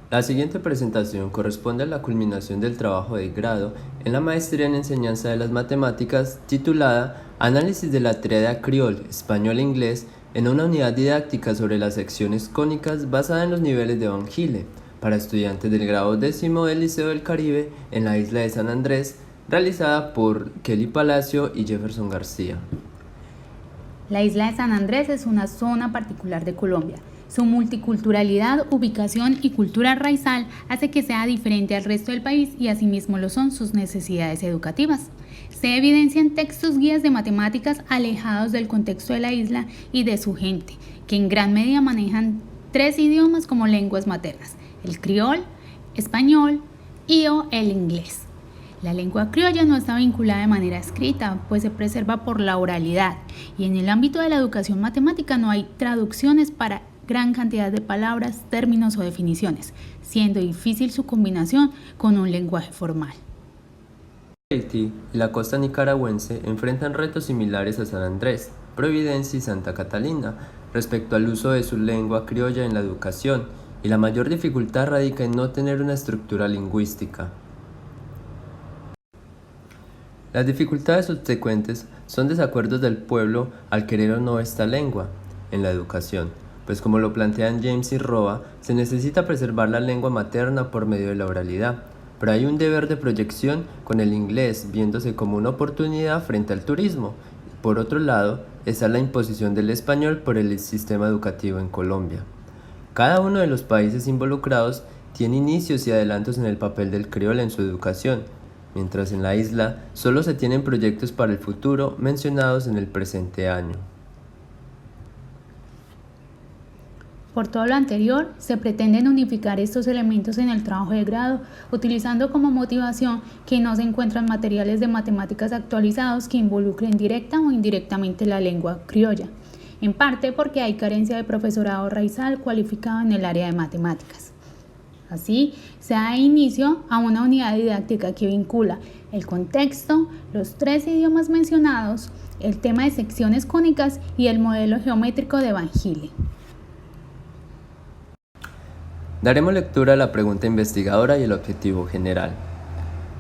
La siguiente presentación corresponde a la culminación del trabajo de grado en la Maestría en Enseñanza de las Matemáticas titulada Análisis de la tríada criol, español e inglés en una unidad didáctica sobre las secciones cónicas basada en los niveles de Van Gile para estudiantes del grado 10º del Liceo del Caribe en la isla de San Andrés, realizada por Kelly Palacio y Jefferson García. La isla de San Andrés es una zona particular de Colombia. Su multiculturalidad, ubicación y cultura raizal hace que sea diferente al resto del país y asimismo lo son sus necesidades educativas. Se evidencian textos guías de matemáticas alejados del contexto de la isla y de su gente, que en gran medida manejan 3 idiomas como lenguas maternas: el criol, español o el inglés. La lengua criolla no está vinculada de manera escrita, pues se preserva por la oralidad, y en el ámbito de la educación matemática no hay traducciones para gran cantidad de palabras, términos o definiciones, siendo difícil su combinación con un lenguaje formal. Haití y la costa nicaragüense enfrentan retos similares a San Andrés, Providencia y Santa Catalina respecto al uso de su lengua criolla en la educación, y la mayor dificultad radica en no tener una estructura lingüística. Las dificultades subsecuentes son desacuerdos del pueblo al querer o no esta lengua en la educación, pues como lo plantean James y Roa, se necesita preservar la lengua materna por medio de la oralidad, pero hay un deber de proyección con el inglés viéndose como una oportunidad frente al turismo. Por otro lado, está la imposición del español por el sistema educativo en Colombia. Cada uno de los países involucrados tiene inicios y adelantos en el papel del criol en su educación, mientras en la isla solo se tienen proyectos para el futuro mencionados en el presente año. Por todo lo anterior, se pretenden unificar estos elementos en el trabajo de grado, utilizando como motivación que no se encuentran materiales de matemáticas actualizados que involucren directa o indirectamente la lengua criolla, en parte porque hay carencia de profesorado raizal cualificado en el área de matemáticas. Así, se da inicio a una unidad didáctica que vincula el contexto, los 3 idiomas mencionados, el tema de secciones cónicas y el modelo geométrico de Van Gile. Daremos lectura a la pregunta investigadora y el objetivo general.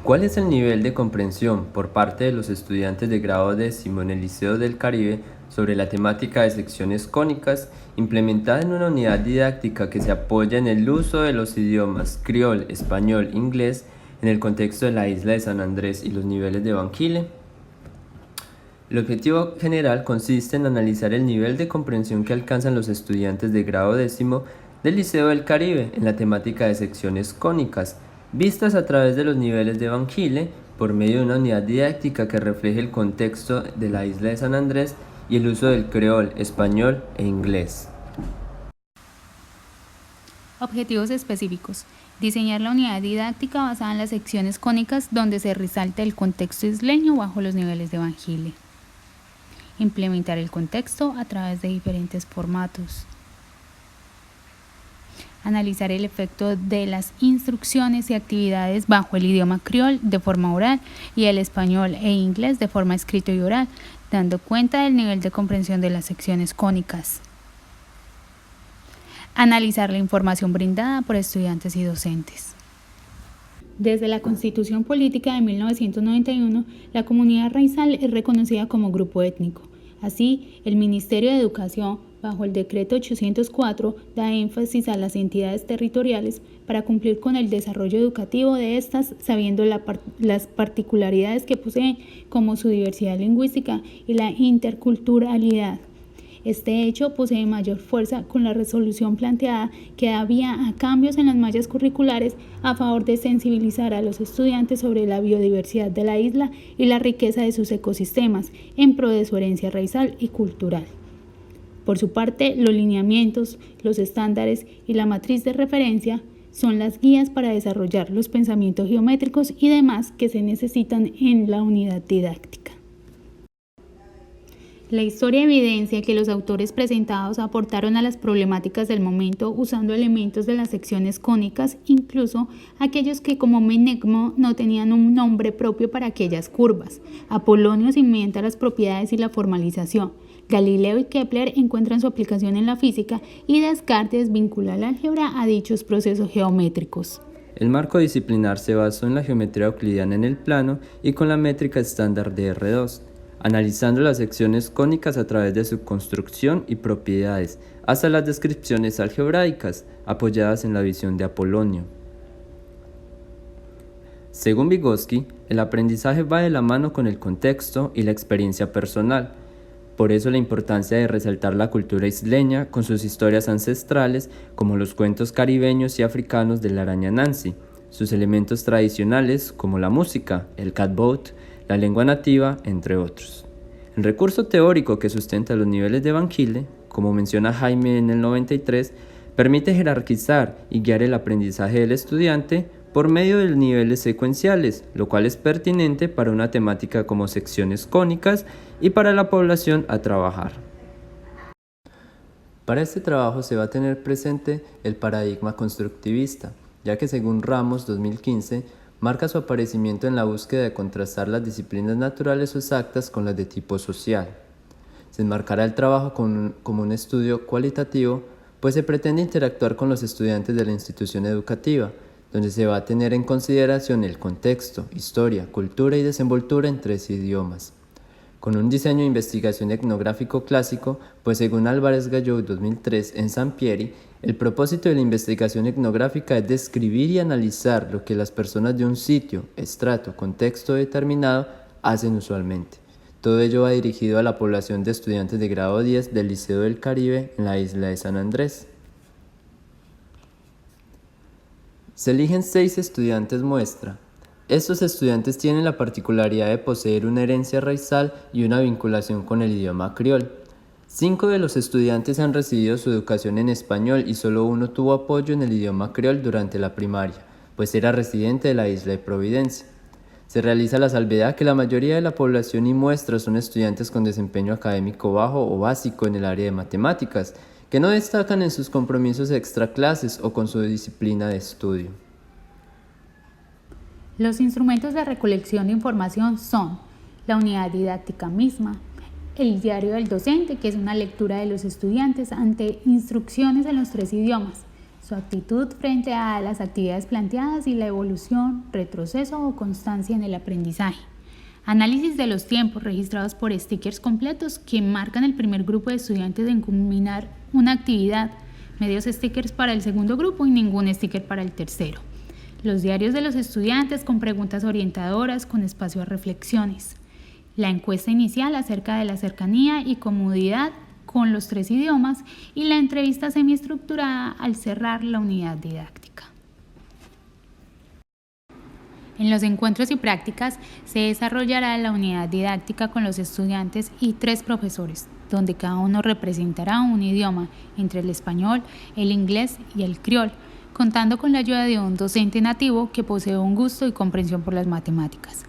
¿Cuál es el nivel de comprensión por parte de los estudiantes de grado 10º en el Liceo del Caribe sobre la temática de secciones cónicas implementada en una unidad didáctica que se apoya en el uso de los idiomas criol, español, inglés en el contexto de la isla de San Andrés y los niveles de Van Gile? El objetivo general consiste en analizar el nivel de comprensión que alcanzan los estudiantes de grado 10º del Liceo del Caribe en la temática de secciones cónicas, vistas a través de los niveles de Van Gile por medio de una unidad didáctica que refleje el contexto de la isla de San Andrés y el uso del creol, español e inglés. Objetivos específicos. Diseñar la unidad didáctica basada en las secciones cónicas donde se resalta el contexto isleño bajo los niveles de Van Gile. Implementar el contexto a través de diferentes formatos. Analizar el efecto de las instrucciones y actividades bajo el idioma criol de forma oral y el español e inglés de forma escrita y oral, dando cuenta del nivel de comprensión de las secciones cónicas. Analizar la información brindada por estudiantes y docentes. Desde la Constitución Política de 1991, la comunidad raizal es reconocida como grupo étnico. Así, el Ministerio de Educación, bajo el Decreto 804, da énfasis a las entidades territoriales para cumplir con el desarrollo educativo de estas, sabiendo las particularidades que poseen, como su diversidad lingüística y la interculturalidad. Este hecho posee mayor fuerza con la resolución planteada que da vía a cambios en las mallas curriculares a favor de sensibilizar a los estudiantes sobre la biodiversidad de la isla y la riqueza de sus ecosistemas en pro de su herencia raizal y cultural. Por su parte, los lineamientos, los estándares y la matriz de referencia son las guías para desarrollar los pensamientos geométricos y demás que se necesitan en la unidad didáctica. La historia evidencia que los autores presentados aportaron a las problemáticas del momento usando elementos de las secciones cónicas, incluso aquellos que como Menegmo no tenían un nombre propio para aquellas curvas. Apolonio se inventa las propiedades y la formalización. Galileo y Kepler encuentran su aplicación en la física y Descartes vincula la álgebra a dichos procesos geométricos. El marco disciplinar se basó en la geometría euclidiana en el plano y con la métrica estándar de R2, analizando las secciones cónicas a través de su construcción y propiedades, hasta las descripciones algebraicas, apoyadas en la visión de Apolonio. Según Vygotsky, el aprendizaje va de la mano con el contexto y la experiencia personal. Por eso la importancia de resaltar la cultura isleña con sus historias ancestrales, como los cuentos caribeños y africanos de la araña Nancy, sus elementos tradicionales como la música, el catboat, la lengua nativa, entre otros. El recurso teórico que sustenta los niveles de Van Kille, como menciona Jaime en el 93, permite jerarquizar y guiar el aprendizaje del estudiante por medio de niveles secuenciales, lo cual es pertinente para una temática como secciones cónicas y para la población a trabajar. Para este trabajo se va a tener presente el paradigma constructivista, ya que según Ramos 2015, marca su aparecimiento en la búsqueda de contrastar las disciplinas naturales o exactas con las de tipo social. Se enmarcará el trabajo como un estudio cualitativo, pues se pretende interactuar con los estudiantes de la institución educativa, donde se va a tener en consideración el contexto, historia, cultura y desenvoltura en 3 idiomas. Con un diseño de investigación etnográfico clásico, pues según Álvarez Gallou 2003 en Sampieri, el propósito de la investigación etnográfica es describir y analizar lo que las personas de un sitio, estrato, contexto determinado hacen usualmente. Todo ello va dirigido a la población de estudiantes de grado 10 del Liceo del Caribe en la isla de San Andrés. Se eligen 6 estudiantes muestra. Estos estudiantes tienen la particularidad de poseer una herencia raizal y una vinculación con el idioma criol. 5 de los estudiantes han recibido su educación en español y solo uno tuvo apoyo en el idioma criol durante la primaria, pues era residente de la isla de Providencia. Se realiza la salvedad que la mayoría de la población y muestra son estudiantes con desempeño académico bajo o básico en el área de matemáticas, que no destacan en sus compromisos extraclases o con su disciplina de estudio. Los instrumentos de recolección de información son la unidad didáctica misma, el diario del docente, que es una lectura de los estudiantes ante instrucciones en los 3 idiomas, su actitud frente a las actividades planteadas y la evolución, retroceso o constancia en el aprendizaje. Análisis de los tiempos registrados por stickers completos que marcan el primer grupo de estudiantes en culminar una actividad, medios stickers para el segundo grupo y ningún sticker para el tercero. Los diarios de los estudiantes con preguntas orientadoras con espacio a reflexiones. La encuesta inicial acerca de la cercanía y comodidad con los 3 idiomas y la entrevista semiestructurada al cerrar la unidad didáctica. En los encuentros y prácticas se desarrollará la unidad didáctica con los estudiantes y 3 profesores, donde cada uno representará un idioma, entre el español, el inglés y el criol, contando con la ayuda de un docente nativo que posee un gusto y comprensión por las matemáticas.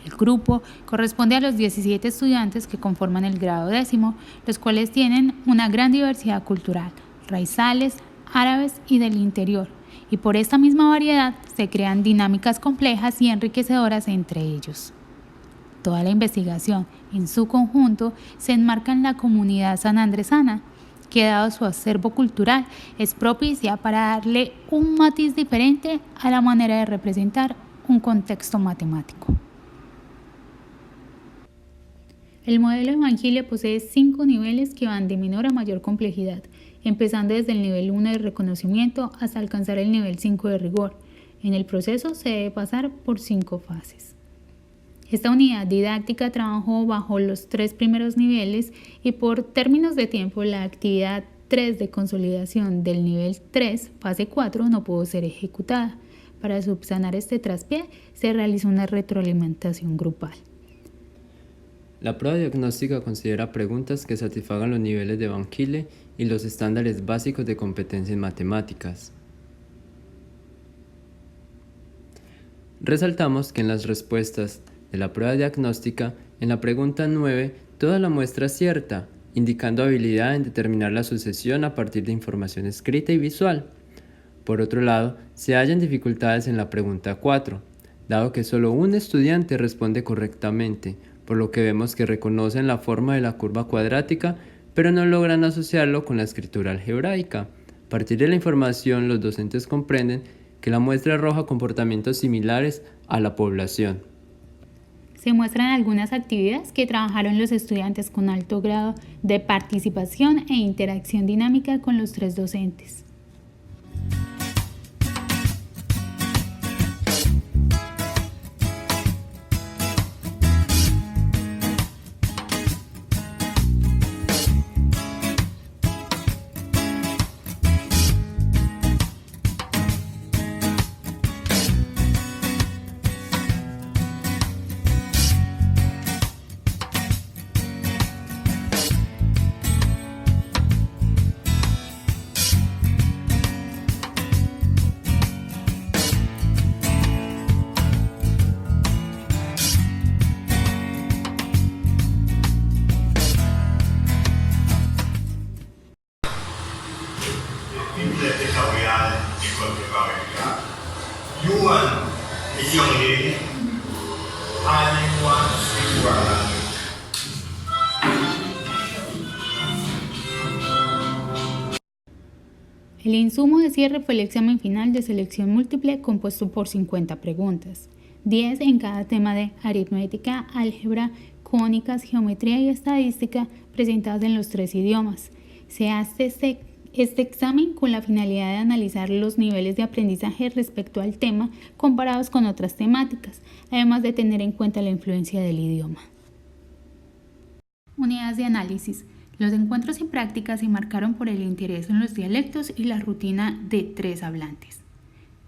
El grupo corresponde a los 17 estudiantes que conforman el grado 10º, los cuales tienen una gran diversidad cultural, raizales, árabes y del interior, y por esta misma variedad se crean dinámicas complejas y enriquecedoras entre ellos. Toda la investigación, en su conjunto, se enmarca en la comunidad sanandresana, que dado su acervo cultural, es propicia para darle un matiz diferente a la manera de representar un contexto matemático. El modelo de Van Kille posee 5 niveles que van de menor a mayor complejidad, empezando desde el nivel 1 de reconocimiento hasta alcanzar el nivel 5 de rigor. En el proceso se debe pasar por 5 fases. Esta unidad didáctica trabajó bajo los 3 primeros niveles y por términos de tiempo la actividad 3 de consolidación del nivel 3, fase 4, no pudo ser ejecutada. Para subsanar este traspié se realizó una retroalimentación grupal. La prueba diagnóstica considera preguntas que satisfagan los niveles de Van Kille y los estándares básicos de competencia en matemáticas. Resaltamos que en las respuestas de la prueba diagnóstica, en la pregunta 9, toda la muestra es cierta, indicando habilidad en determinar la sucesión a partir de información escrita y visual. Por otro lado, se hallan dificultades en la pregunta 4, dado que solo un estudiante responde correctamente, por lo que vemos que reconocen la forma de la curva cuadrática, pero no logran asociarlo con la escritura algebraica. A partir de la información, los docentes comprenden que la muestra arroja comportamientos similares a la población. Se muestran algunas actividades que trabajaron los estudiantes con alto grado de participación e interacción dinámica con los tres docentes. El insumo de cierre fue el examen final de selección múltiple compuesto por 50 preguntas, 10 en cada tema de aritmética, álgebra, cónicas, geometría y estadística presentadas en los tres idiomas. Se hace este examen con la finalidad de analizar los niveles de aprendizaje respecto al tema comparados con otras temáticas, además de tener en cuenta la influencia del idioma. Unidades de análisis. Los encuentros y prácticas se marcaron por el interés en los dialectos y la rutina de tres hablantes.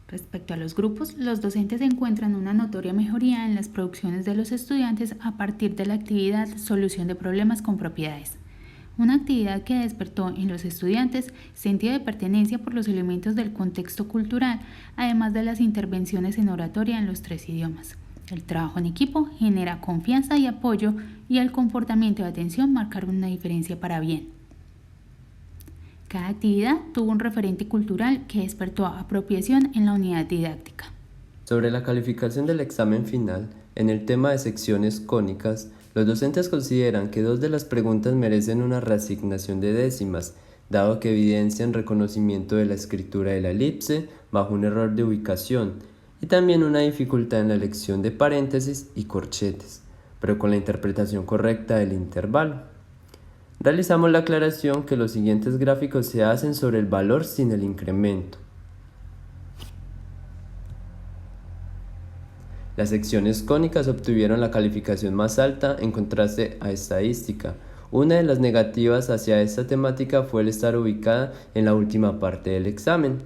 Respecto a los grupos, los docentes encuentran una notoria mejoría en las producciones de los estudiantes a partir de la actividad Solución de problemas con propiedades. Una actividad que despertó en los estudiantes sentido de pertenencia por los elementos del contexto cultural, además de las intervenciones en oratoria en los tres idiomas. El trabajo en equipo genera confianza y apoyo y el comportamiento de atención marcaron una diferencia para bien. Cada actividad tuvo un referente cultural que despertó apropiación en la unidad didáctica. Sobre la calificación del examen final, en el tema de secciones cónicas, los docentes consideran que 2 de las preguntas merecen una reasignación de décimas, dado que evidencian reconocimiento de la escritura de la elipse bajo un error de ubicación, y también una dificultad en la elección de paréntesis y corchetes, pero con la interpretación correcta del intervalo. Realizamos la aclaración que los siguientes gráficos se hacen sobre el valor sin el incremento. Las secciones cónicas obtuvieron la calificación más alta en contraste a estadística. Una de las negativas hacia esta temática fue el estar ubicada en la última parte del examen.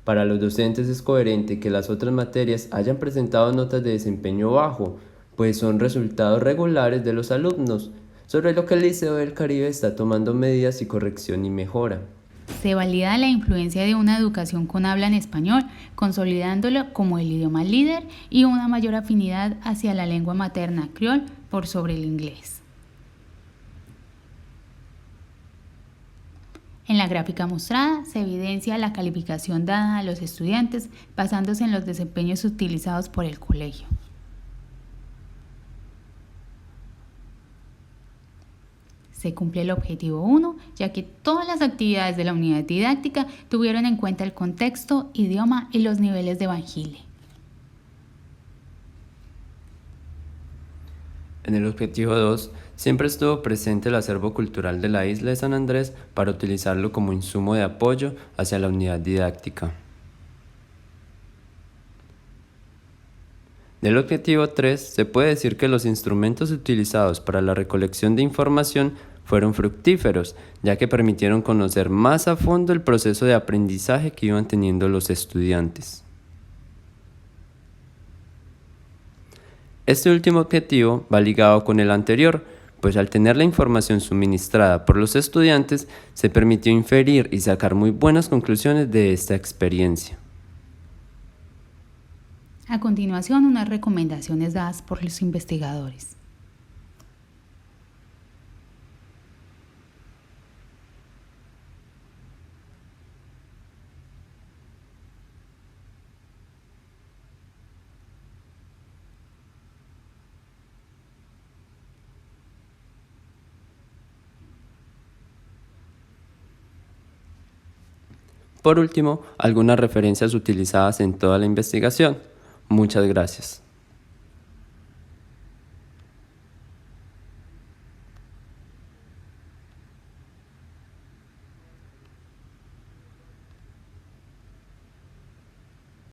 Para los docentes es coherente que las otras materias hayan presentado notas de desempeño bajo, pues son resultados regulares de los alumnos, sobre lo que el Liceo del Caribe está tomando medidas y corrección y mejora. Se valida la influencia de una educación con habla en español, consolidándolo como el idioma líder y una mayor afinidad hacia la lengua materna criol por sobre el inglés. En la gráfica mostrada se evidencia la calificación dada a los estudiantes basándose en los desempeños utilizados por el colegio. Se cumple el objetivo 1, ya que todas las actividades de la unidad didáctica tuvieron en cuenta el contexto, idioma y los niveles de Van Gile. En el objetivo 2, siempre estuvo presente el acervo cultural de la isla de San Andrés para utilizarlo como insumo de apoyo hacia la unidad didáctica. Del objetivo 3, se puede decir que los instrumentos utilizados para la recolección de información fueron fructíferos, ya que permitieron conocer más a fondo el proceso de aprendizaje que iban teniendo los estudiantes. Este último objetivo va ligado con el anterior, pues al tener la información suministrada por los estudiantes, se permitió inferir y sacar muy buenas conclusiones de esta experiencia. A continuación, unas recomendaciones dadas por los investigadores. Por último, algunas referencias utilizadas en toda la investigación. Muchas gracias.